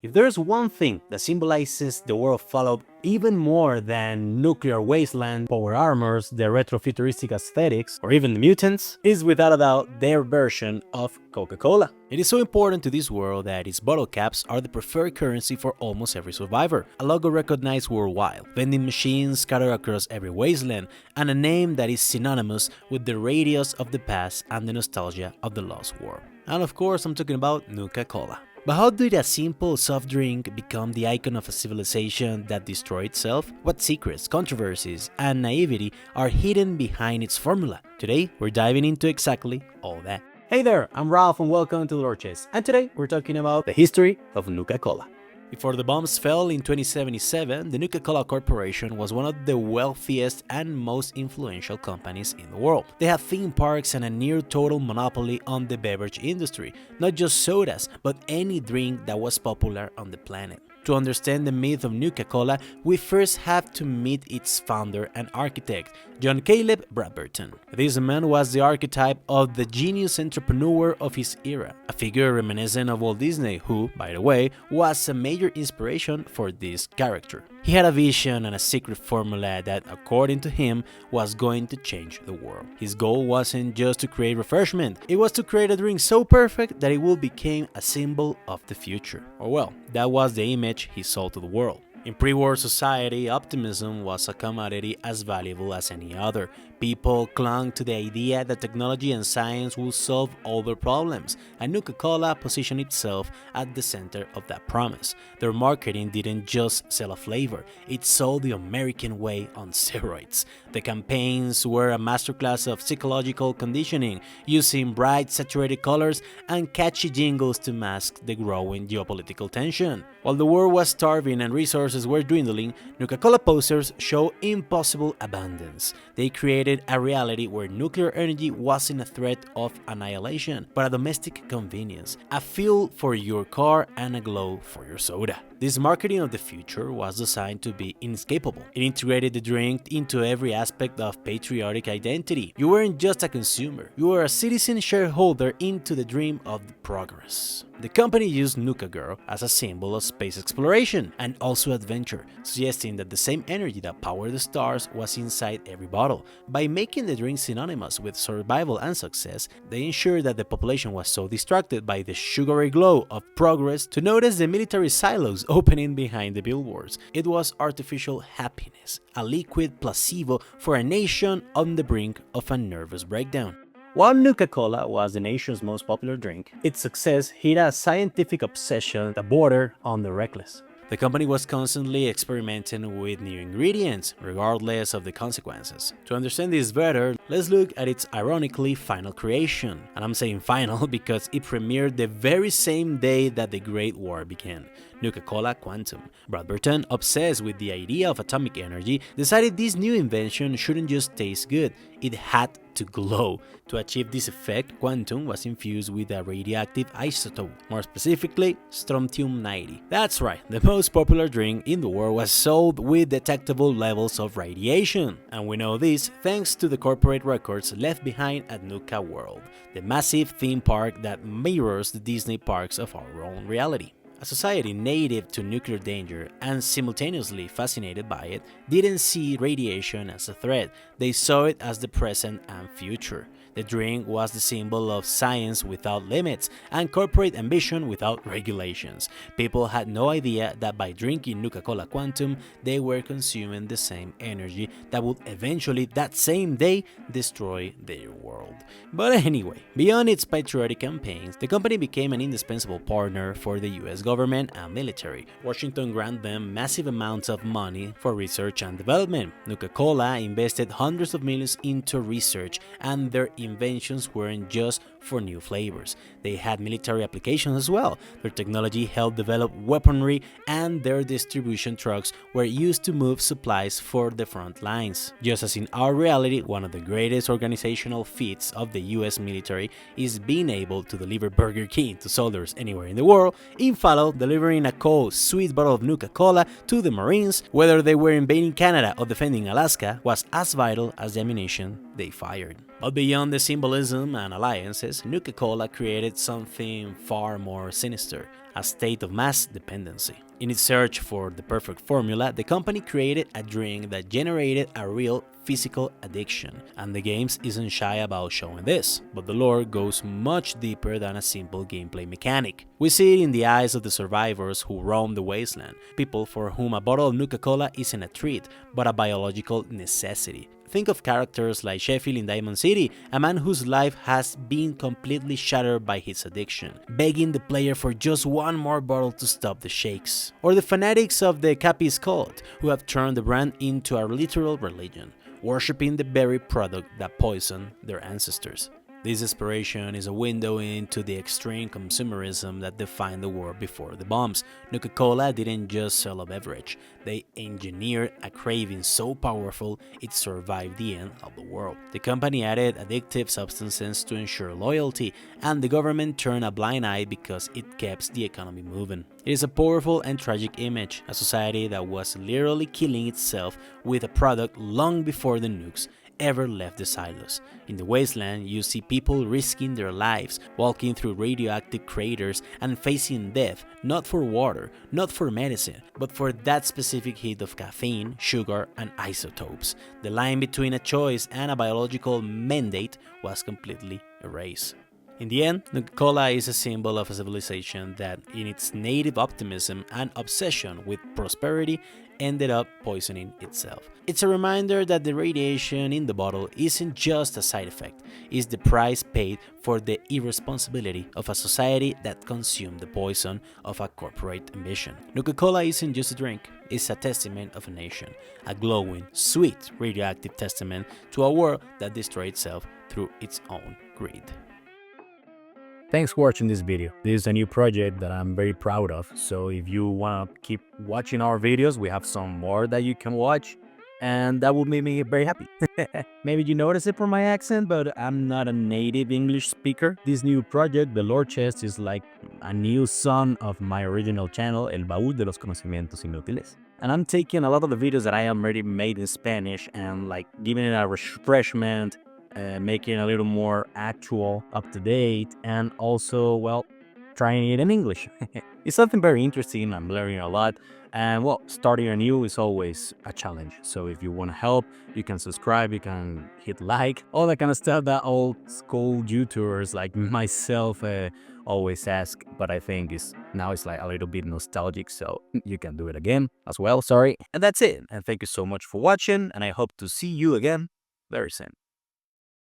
If there's one thing that symbolizes the world fallout even more than nuclear wasteland, power armors, the retro-futuristic aesthetics, or even the mutants, is without a doubt their version of Coca-Cola. It is so important to this world that its bottle caps are the preferred currency for almost every survivor, a logo recognized worldwide, vending machines scattered across every wasteland, and a name that is synonymous with the radius of the past and the nostalgia of the lost world. And of course, I'm talking about Nuka Cola. But how did a simple soft drink become the icon of a civilization that destroyed itself? What secrets, controversies, and naivety are hidden behind its formula? Today, we're diving into exactly all that. Hey there, I'm Ralph and welcome to Lorches, and today we're talking about the history of Nuka Cola. Before the bombs fell in 2077, the Nuka Cola Corporation was one of the wealthiest and most influential companies in the world. They had theme parks and a near-total monopoly on the beverage industry, not just sodas, but any drink that was popular on the planet. To understand the myth of Nuka Cola, we first have to meet its founder and architect, John Caleb Bradburton. This man was the archetype of the genius entrepreneur of his era, a figure reminiscent of Walt Disney who, by the way, was a major inspiration for this character. He had a vision and a secret formula that, according to him, was going to change the world. His goal wasn't just to create refreshment, it was to create a drink so perfect that it would become a symbol of the future. Or well, that was the image he sold to the world. In pre-war society, optimism was a commodity as valuable as any other. People clung to the idea that technology and science would solve all their problems, and Nuka Cola positioned itself at the center of that promise. Their marketing didn't just sell a flavor, it sold the American way on steroids. The campaigns were a masterclass of psychological conditioning, using bright, saturated colors and catchy jingles to mask the growing geopolitical tension. While the world was starving and resources were dwindling, Nuka Cola posters show impossible abundance. They created a reality where nuclear energy wasn't a threat of annihilation, but a domestic convenience, a fuel for your car and a glow for your soda. This marketing of the future was designed to be inescapable. It integrated the drink into every aspect of patriotic identity. You weren't just a consumer, you were a citizen shareholder into the dream of progress. The company used Nuka Girl as a symbol of space exploration and also adventure, suggesting that the same energy that powered the stars was inside every bottle. By making the drink synonymous with survival and success, they ensured that the population was so distracted by the sugary glow of progress to notice the military silos opening behind the billboards. It was artificial happiness, a liquid placebo for a nation on the brink of a nervous breakdown. While Nuka Cola was the nation's most popular drink, its success hit a scientific obsession that bordered on the reckless. The company was constantly experimenting with new ingredients, regardless of the consequences. To understand this better, let's look at its ironically final creation. And I'm saying final because it premiered the very same day that the Great War began. Nuka Cola Quantum. Bradburton, obsessed with the idea of atomic energy, decided this new invention shouldn't just taste good, it had to glow. To achieve this effect, Quantum was infused with a radioactive isotope, more specifically, strontium-90. That's right, the most popular drink in the world was sold with detectable levels of radiation. And we know this thanks to the corporate records left behind at Nuka World, the massive theme park that mirrors the Disney parks of our own reality. A society native to nuclear danger and simultaneously fascinated by it didn't see radiation as a threat, they saw it as the present and future. The drink was the symbol of science without limits and corporate ambition without regulations. People had no idea that by drinking Nuka Cola Quantum, they were consuming the same energy that would eventually, that same day, destroy their world. But anyway, beyond its patriotic campaigns, the company became an indispensable partner for the US government and military. Washington granted them massive amounts of money for research and development. Nuka Cola invested hundreds of millions into research, and their inventions weren't just for new flavors. They had military applications as well. Their technology helped develop weaponry, and their distribution trucks were used to move supplies for the front lines. Just as in our reality, one of the greatest organizational feats of the US military is being able to deliver Burger King to soldiers anywhere in the world, in Fallout, delivering a cold, sweet bottle of Nuka Cola to the Marines, whether they were invading Canada or defending Alaska, was as vital as the ammunition they fired. But beyond the symbolism and alliances, business, Nuka Cola created something far more sinister, a state of mass dependency. In its search for the perfect formula, the company created a drink that generated a real physical addiction, and the games isn't shy about showing this, but the lore goes much deeper than a simple gameplay mechanic. We see it in the eyes of the survivors who roam the wasteland, people for whom a bottle of Nuka Cola isn't a treat, but a biological necessity. Think of characters like Sheffield in Diamond City, a man whose life has been completely shattered by his addiction, begging the player for just one more bottle to stop the shakes. Or the fanatics of the Cappies cult, who have turned the brand into a literal religion, worshipping the very product that poisoned their ancestors. This desperation is a window into the extreme consumerism that defined the world before the bombs. Nuka Cola didn't just sell a beverage, they engineered a craving so powerful it survived the end of the world. The company added addictive substances to ensure loyalty, and the government turned a blind eye because it kept the economy moving. It is a powerful and tragic image, a society that was literally killing itself with a product long before the nukes ever left the silos. In the wasteland, you see people risking their lives, walking through radioactive craters and facing death, not for water, not for medicine, but for that specific hit of caffeine, sugar, and isotopes. The line between a choice and a biological mandate was completely erased. In the end, Nuka Cola is a symbol of a civilization that, in its native optimism and obsession with prosperity, ended up poisoning itself. It's a reminder that the radiation in the bottle isn't just a side effect, it's the price paid for the irresponsibility of a society that consumed the poison of a corporate ambition. Nuka Cola isn't just a drink, it's a testament of a nation, a glowing, sweet, radioactive testament to a world that destroyed itself through its own greed. Thanks for watching this video. This is a new project that I'm very proud of. So if you want to keep watching our videos, we have some more that you can watch, and that will make me very happy. Maybe you notice it from my accent, but I'm not a native English speaker. This new project, The Lore Chest, is like a new son of my original channel, El Baúl de los Conocimientos Inútiles. And I'm taking a lot of the videos that I already made in Spanish and like giving it a refreshment, making it a little more actual, up to date, and also, well, trying it in English. It's something very interesting. I'm learning a lot. And well, starting anew is always a challenge. So if you want to help, you can subscribe, you can hit like, all that kind of stuff that old school YouTubers like myself always ask. But I think now it's like a little bit nostalgic, so you can do it again as well. Sorry. And that's it. And thank you so much for watching. And I hope to see you again very soon.